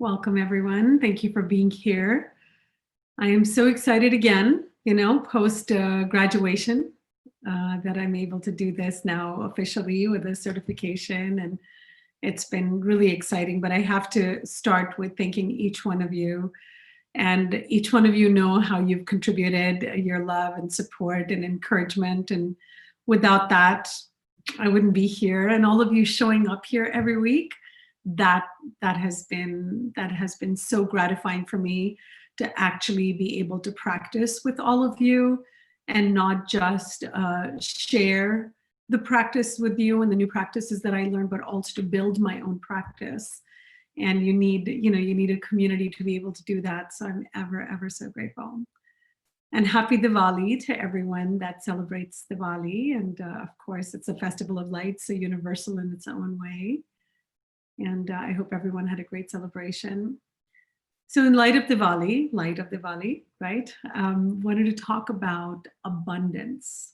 Welcome, everyone. Thank you for being here. I am so excited again, post graduation, that I'm able to do this now officially with a certification. And it's been really exciting. But I have to start with thanking each one of you. And each one of you know how you've contributed your love and support and encouragement. And without that, I wouldn't be here. And all of you showing up here every week, that has been so gratifying for me to actually be able to practice with all of you and not just share the practice with you and the new practices that I learned, but also to build my own practice. And you need a community to be able to do that. So I'm ever so grateful. And happy Diwali to everyone that celebrates Diwali. And of course, it's a festival of lights, so universal in its own way. And I hope everyone had a great celebration. So in light of Diwali, right? Wanted to talk about abundance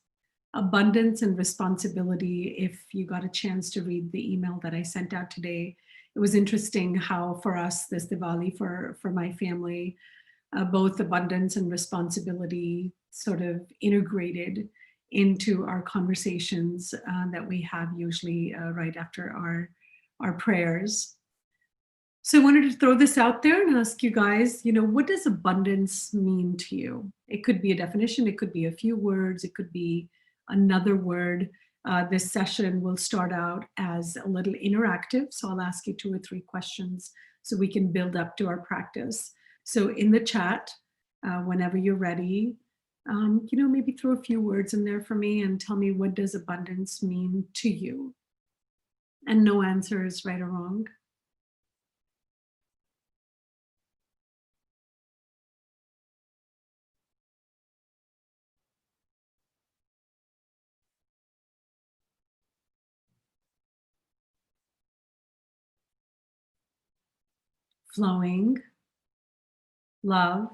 and responsibility. If you got a chance to read the email that I sent out today, it was interesting how for us this Diwali, for my family, both abundance and responsibility sort of integrated into our conversations that we have usually right after our prayers. So I wanted to throw this out there and ask you guys, what does abundance mean to you? It could be a definition, it could be a few words, it could be another word. This session will start out as a little interactive. So I'll ask you 2 or 3 questions so we can build up to our practice. So in the chat, whenever you're ready, maybe throw a few words in there for me and tell me, what does abundance mean to you? And no answer is right or wrong. Flowing, love,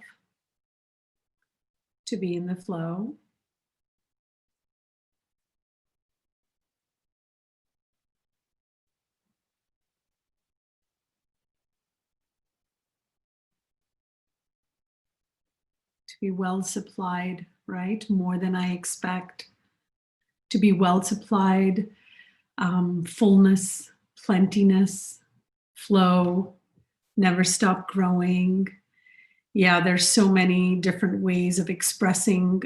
to be in the flow. To be well supplied, right? More than I expect. To be well supplied, fullness, plentiness, flow, never stop growing. Yeah, there's so many different ways of expressing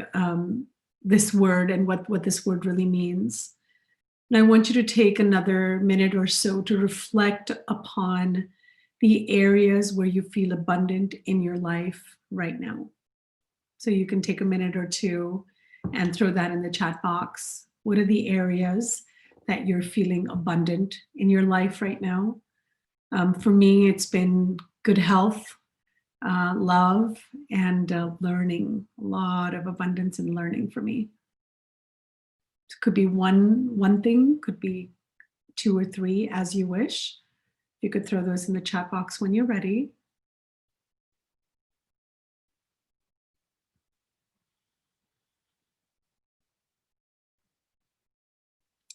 this word and what this word really means. And I want you to take another minute or so to reflect upon the areas where you feel abundant in your life right now. So you can take a minute or 2 and throw that in the chat box. What are the areas that you're feeling abundant in your life right now? For me, it's been good health, love, and learning. A lot of abundance and learning for me. It could be one thing, could be 2 or 3, as you wish. You could throw those in the chat box when you're ready.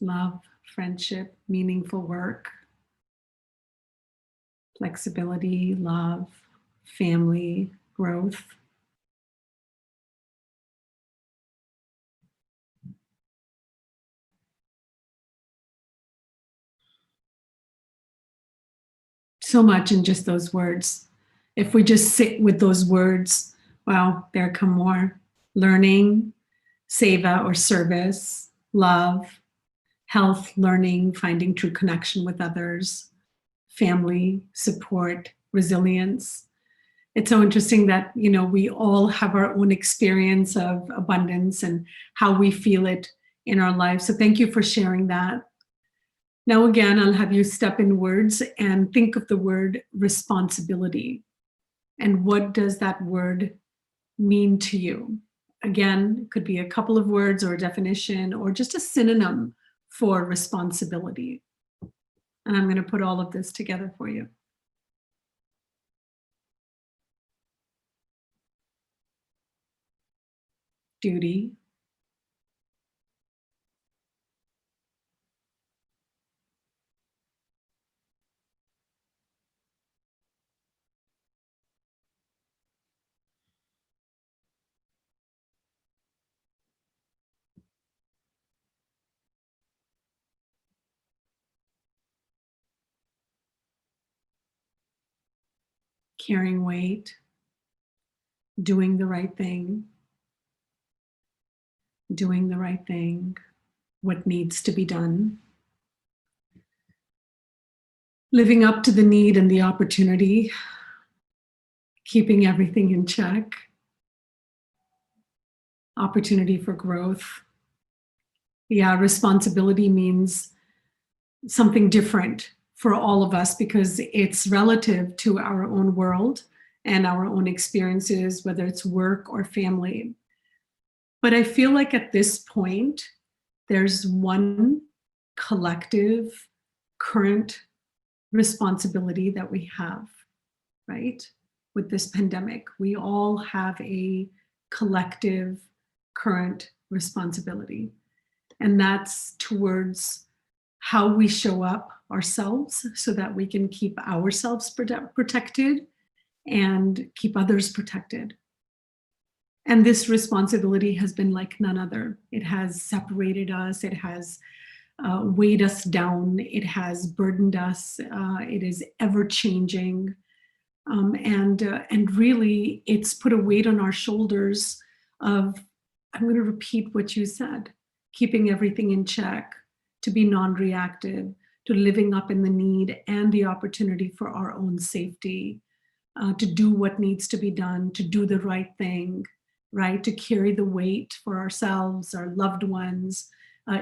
Love, friendship, meaningful work, flexibility, love, family, growth. So much in just those words. If we just sit with those words, well, there come more. Learning, seva or service, love, health, learning, finding true connection with others, family, support, resilience. It's so interesting that, we all have our own experience of abundance and how we feel it in our lives. So thank you for sharing that. Now, again, I'll have you step in words and think of the word responsibility. And what does that word mean to you? Again, it could be a couple of words or a definition or just a synonym for responsibility. And I'm going to put all of this together for you. Duty, carrying weight, doing the right thing, doing the right thing, what needs to be done, living up to the need and the opportunity, keeping everything in check, opportunity for growth. Yeah, responsibility means something different for all of us because it's relative to our own world and our own experiences, whether it's work or family. But I feel like at this point, there's one collective current responsibility that we have, right? With this pandemic, we all have a collective current responsibility, and that's towards how we show up ourselves so that we can keep ourselves protected and keep others protected. And this responsibility has been like none other. It has separated us. It has weighed us down. It has burdened us. It is ever changing. And really, it's put a weight on our shoulders of, I'm going to repeat what you said, keeping everything in check, to be non-reactive, to living up in the need and the opportunity for our own safety, to do what needs to be done, to do the right thing, right? To carry the weight for ourselves, our loved ones.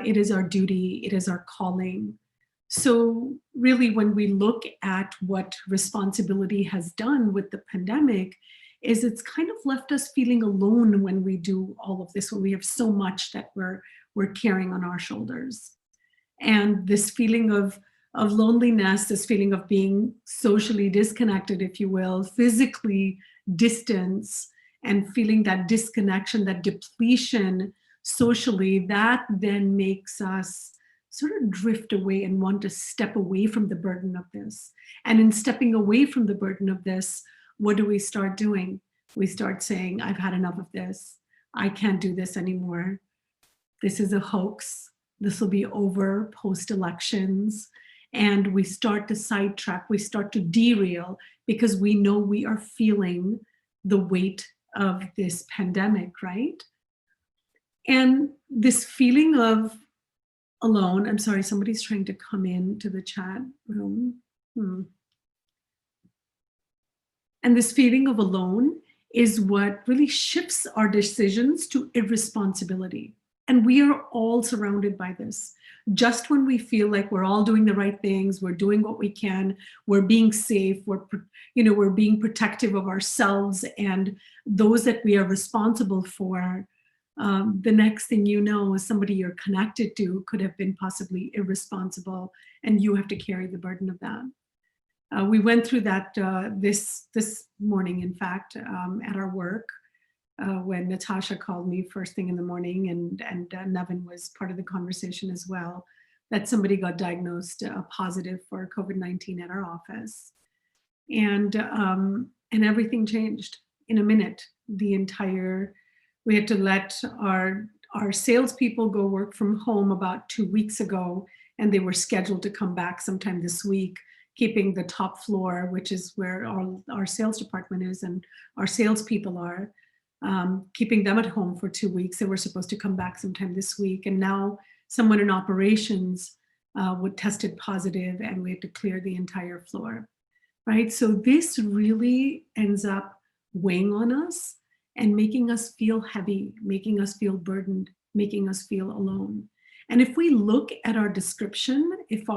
It is our duty, it is our calling. So really, when we look at what responsibility has done with the pandemic, is it's kind of left us feeling alone when we do all of this, when we have so much that we're carrying on our shoulders. And this feeling of loneliness, this feeling of being socially disconnected, if you will, physically distance, and feeling that disconnection, that depletion socially, that then makes us sort of drift away and want to step away from the burden of this. And in stepping away from the burden of this, what do we start doing? We start saying, I've had enough of this. I can't do this anymore. This is a hoax. This will be over post-elections. And we start to sidetrack, we start to derail because we know we are feeling the weight of this pandemic, right? And this feeling of alone, I'm sorry, somebody's trying to come into the chat room. And this feeling of alone is what really shifts our decisions to irresponsibility. And we are all surrounded by this. Just when we feel like we're all doing the right things, we're doing what we can, we're being safe, we're being protective of ourselves and those that we are responsible for, the next thing you know is somebody you're connected to could have been possibly irresponsible, and you have to carry the burden of that. We went through that this morning, in fact, at our work. When Natasha called me first thing in the morning, and Nevin was part of the conversation as well, that somebody got diagnosed positive for COVID-19 at our office. And everything changed in a minute. We had to let our salespeople go work from home about 2 weeks ago, and they were scheduled to come back sometime this week, keeping the top floor, which is where our sales department is and our salespeople are. Keeping them at home for 2 weeks. They were supposed to come back sometime this week. And now someone in operations tested positive, and we had to clear the entire floor, right? So this really ends up weighing on us and making us feel heavy, making us feel burdened, making us feel alone. And if we look at our description, if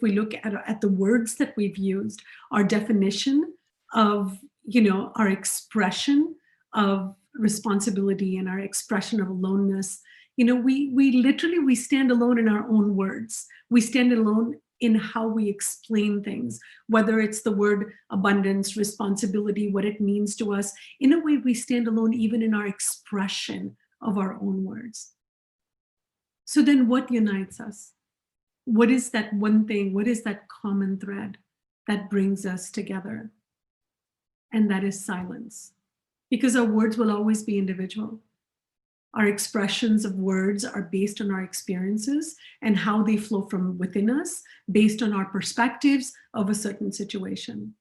we look at the words that we've used, our definition of, our expression of responsibility and our expression of aloneness, we stand alone in our own words. We stand alone in how we explain things, whether it's the word abundance, responsibility, what it means to us. In a way, we stand alone even in our expression of our own words. So then what unites us? What is that one thing? What is that common thread that brings us together? And that is silence. Because our words will always be individual. Our expressions of words are based on our experiences and how they flow from within us, based on our perspectives of a certain situation.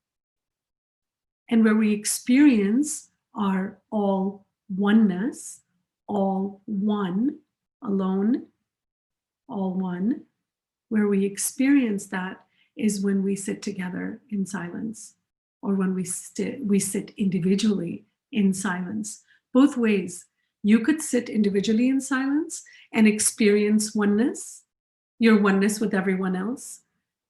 and where we experience our all oneness, all one, alone, all one, where we experience that is when we sit together in silence, or when we sit individually in silence. Both ways. You could sit individually in silence and experience oneness, your oneness with everyone else.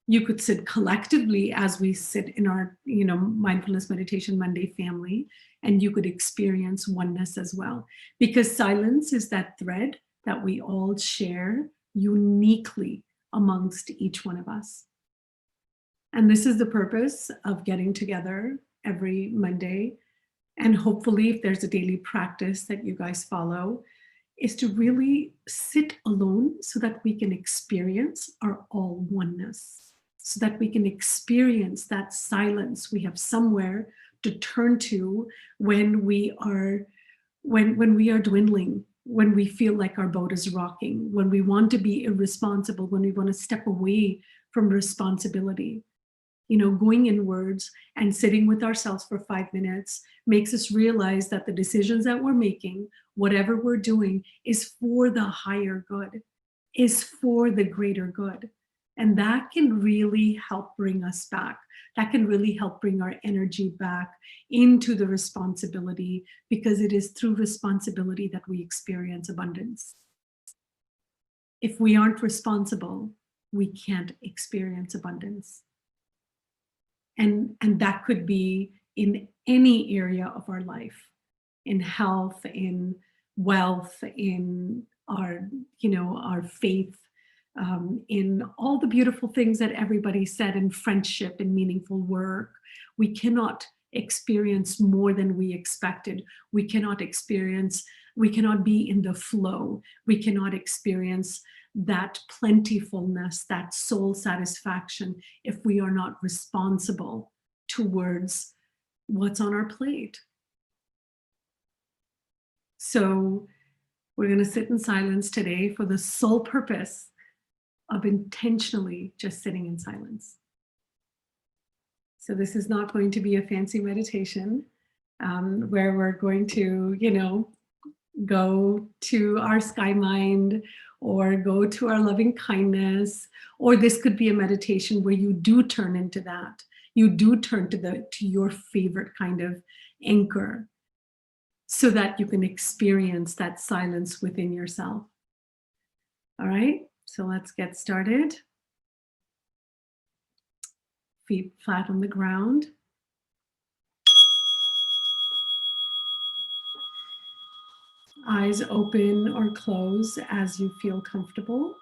You could sit collectively as we sit in our, mindfulness meditation Monday family, and you could experience oneness as well. Because silence is that thread that we all share uniquely amongst each one of us. And this is the purpose of getting together every Monday. And hopefully, if there's a daily practice that you guys follow, is to really sit alone so that we can experience our all oneness, so that we can experience that silence we have somewhere to turn to when we are dwindling, when we feel like our boat is rocking, when we want to be irresponsible, when we want to step away from responsibility. Going inwards and sitting with ourselves for 5 minutes makes us realize that the decisions that we're making, whatever we're doing, is for the higher good, is for the greater good. And that can really help bring us back. That can really help bring our energy back into the responsibility, because it is through responsibility that we experience abundance. If we aren't responsible, we can't experience abundance. And that could be in any area of our life, in health, in wealth, in our faith, in all the beautiful things that everybody said, in friendship, in meaningful work. We cannot experience more than we expected. We cannot be in the flow. We cannot experience that plentifulness, that soul satisfaction, if we are not responsible towards what's on our plate. So we're going to sit in silence today for the sole purpose of intentionally just sitting in silence. So this is not going to be a fancy meditation where we're going to, go to our sky mind or go to our loving kindness, or this could be a meditation where you do turn into that. You do turn to your favorite kind of anchor, so that you can experience that silence within yourself. All right, so let's get started. Feet flat on the ground. Eyes open or close as you feel comfortable.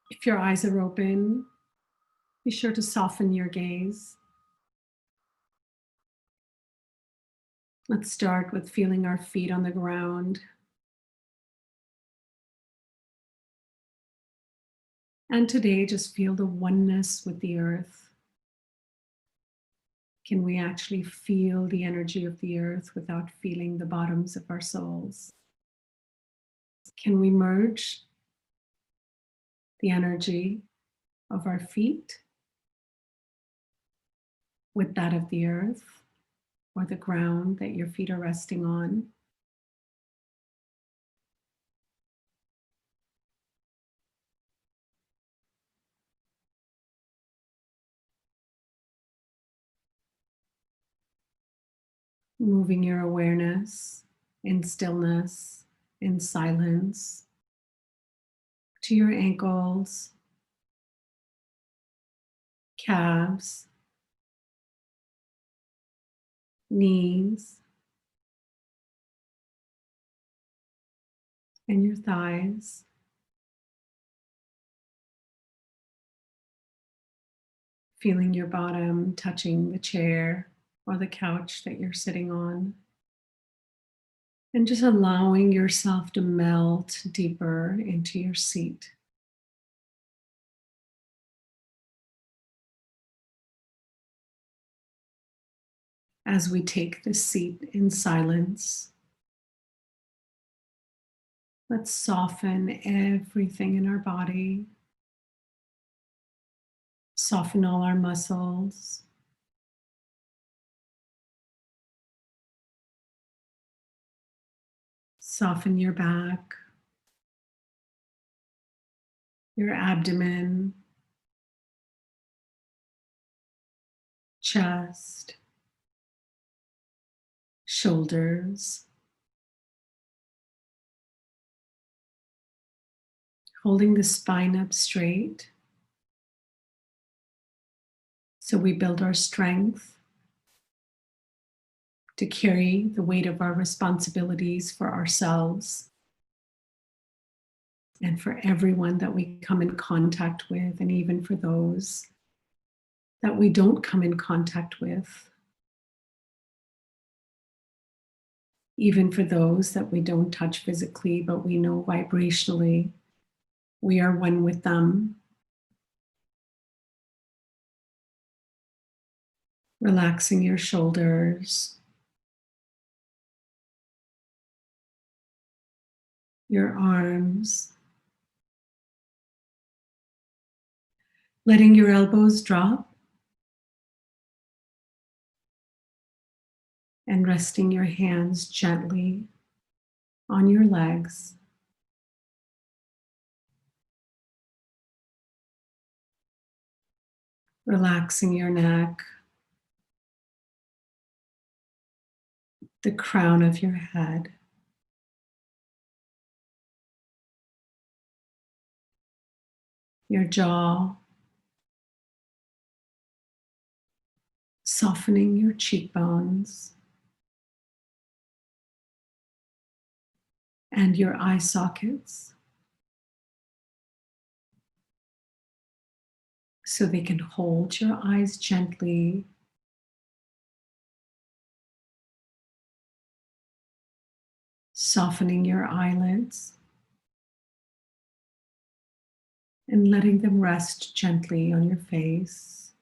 If your eyes are open, be sure to soften your gaze. Let's start with feeling our feet on the ground. And today, just feel the oneness with the earth. Can we actually feel the energy of the earth without feeling the bottoms of our soles? Can we merge the energy of our feet with that of the earth or the ground that your feet are resting on? Moving your awareness in stillness, in silence, to your ankles, calves, knees, and your thighs. Feeling your bottom touching the chair or the couch that you're sitting on. And just allowing yourself to melt deeper into your seat. As we take the seat in silence, let's soften everything in our body. Soften all our muscles. Soften your back, your abdomen, chest, shoulders. Holding the spine up straight so we build our strength to carry the weight of our responsibilities for ourselves and for everyone that we come in contact with, and even for those that we don't come in contact with, even for those that we don't touch physically, but we know vibrationally we are one with them. Relaxing your shoulders, your arms, letting your elbows drop and resting your hands gently on your legs. Relaxing your neck, the crown of your head, your jaw, softening your cheekbones and your eye sockets so they can hold your eyes gently. Softening your eyelids and letting them rest gently on your face.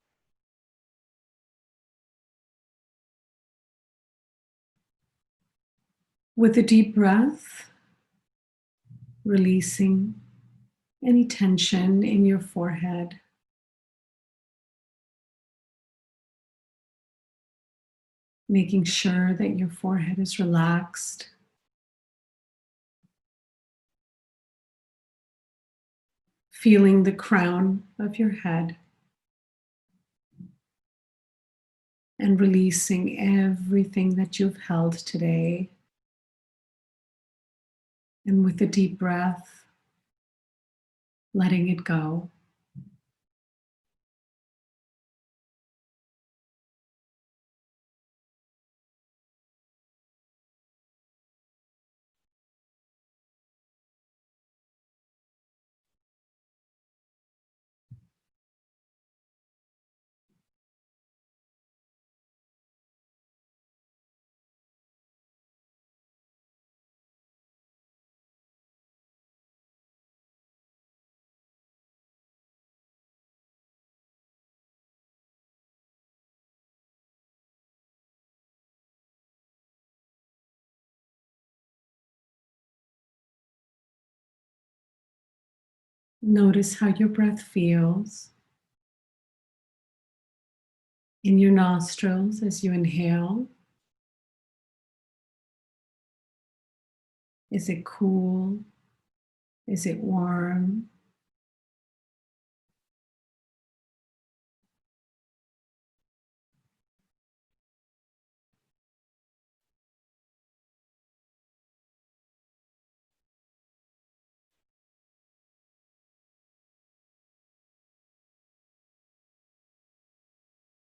With a deep breath, releasing any tension in your forehead. Making sure that your forehead is relaxed. Feeling the crown of your head. And releasing everything that you've held today. And with a deep breath, letting it go. Notice how your breath feels in your nostrils as you inhale. Is it cool? Is it warm?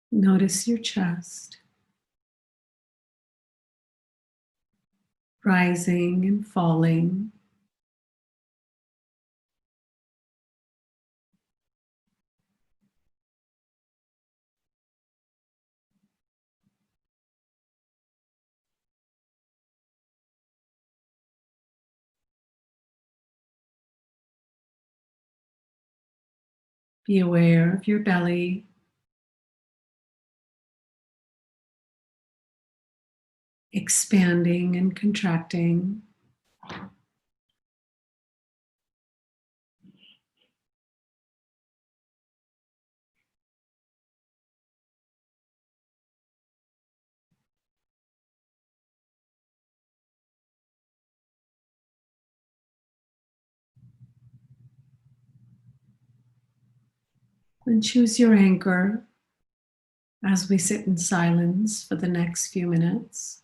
Notice your chest rising and falling. Be aware of your belly. Expanding and contracting. And choose your anchor as we sit in silence for the next few minutes.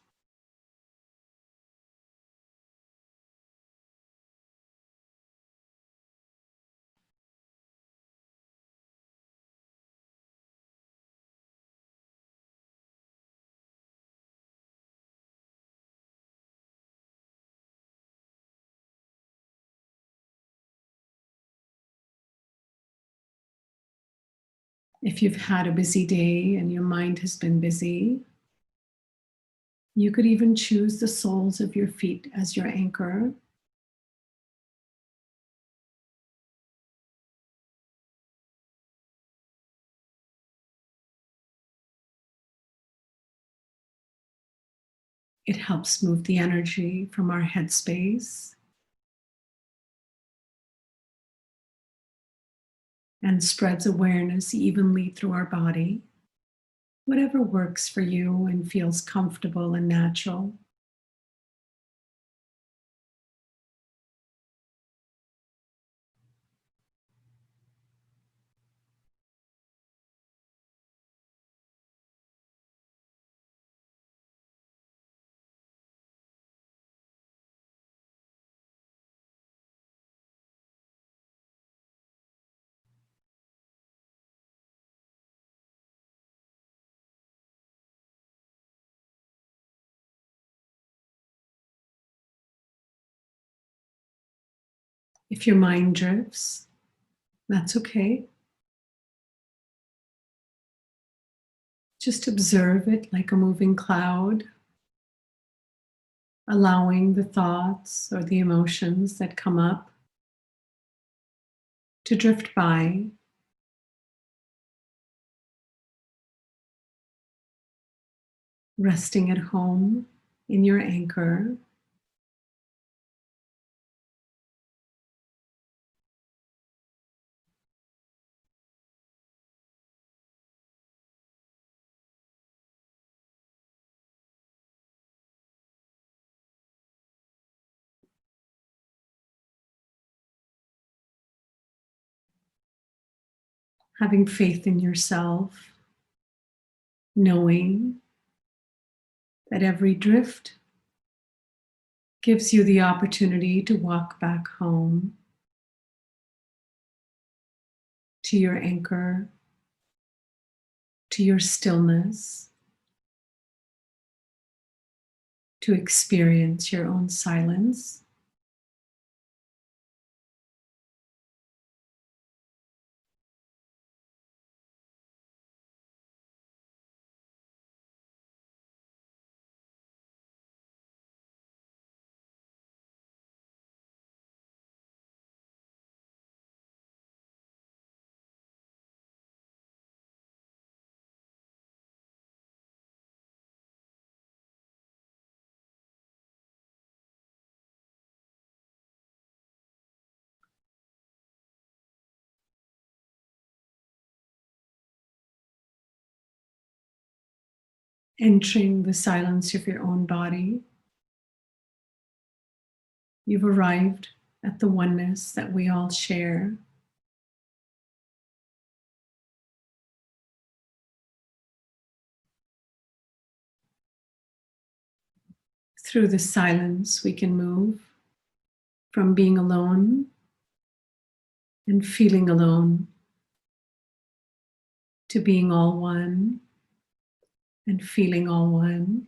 If you've had a busy day and your mind has been busy, you could even choose the soles of your feet as your anchor. It helps move the energy from our headspace and spreads awareness evenly through our body. Whatever works for you and feels comfortable and natural. If your mind drifts, that's okay. Just observe it like a moving cloud, allowing the thoughts or the emotions that come up to drift by, resting at home in your anchor. Having faith in yourself, knowing that every drift gives you the opportunity to walk back home to your anchor, to your stillness, to experience your own silence. Entering the silence of your own body, you've arrived at the oneness that we all share. Through the silence, we can move from being alone and feeling alone to being all one and feeling all one.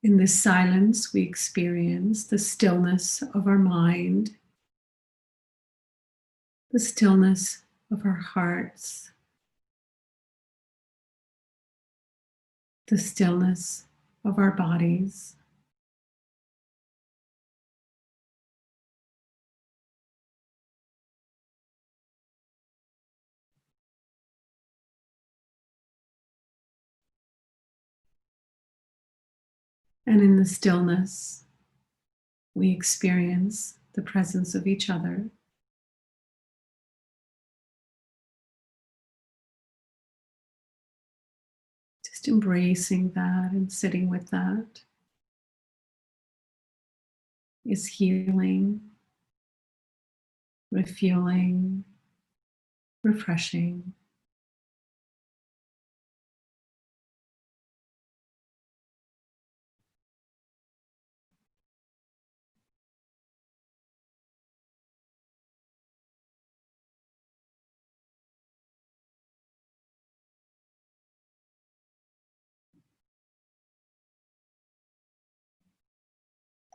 In this silence, we experience the stillness of our mind, the stillness of our hearts, the stillness of our bodies. And in the stillness, we experience the presence of each other. Just embracing that and sitting with that is healing, refueling, refreshing.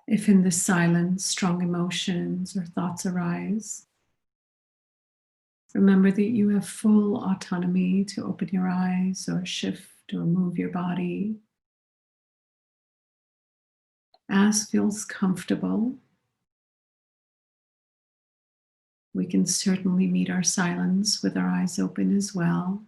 If in the silence strong emotions or thoughts arise, remember that you have full autonomy to open your eyes or shift or move your body as feels comfortable. We can certainly meet our silence with our eyes open as well.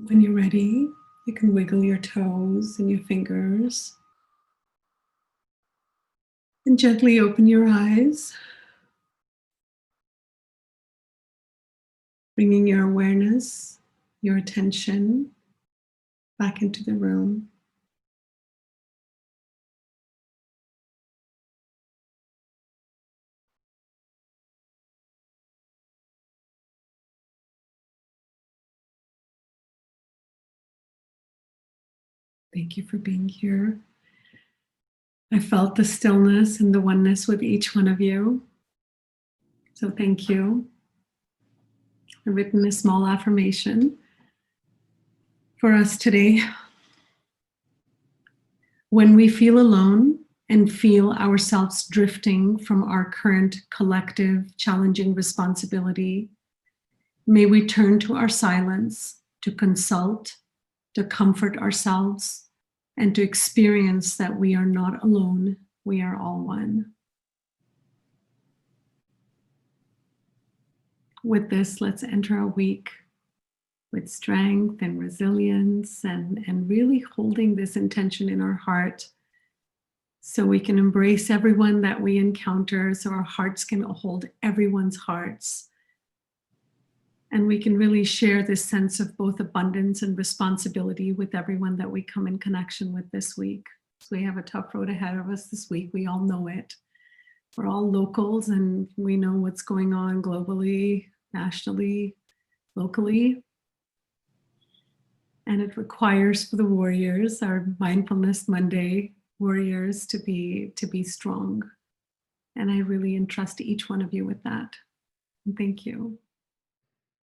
When you're ready, you can wiggle your toes and your fingers and gently open your eyes, bringing your awareness, your attention back into the room. Thank you for being here. I felt the stillness and the oneness with each one of you. So thank you. I've written a small affirmation for us today. When we feel alone and feel ourselves drifting from our current collective challenging responsibility, may we turn to our silence to consult, to comfort ourselves, and to experience that we are not alone, we are all one. With this, let's enter a week with strength and resilience and really holding this intention in our heart so we can embrace everyone that we encounter, so our hearts can hold everyone's hearts. And we can really share this sense of both abundance and responsibility with everyone that we come in connection with this week. So we have a tough road ahead of us this week. We all know it. We're all locals and we know what's going on globally, nationally, locally. And it requires for the warriors, our Mindfulness Monday warriors, to be strong. And I really entrust each one of you with that. And thank you.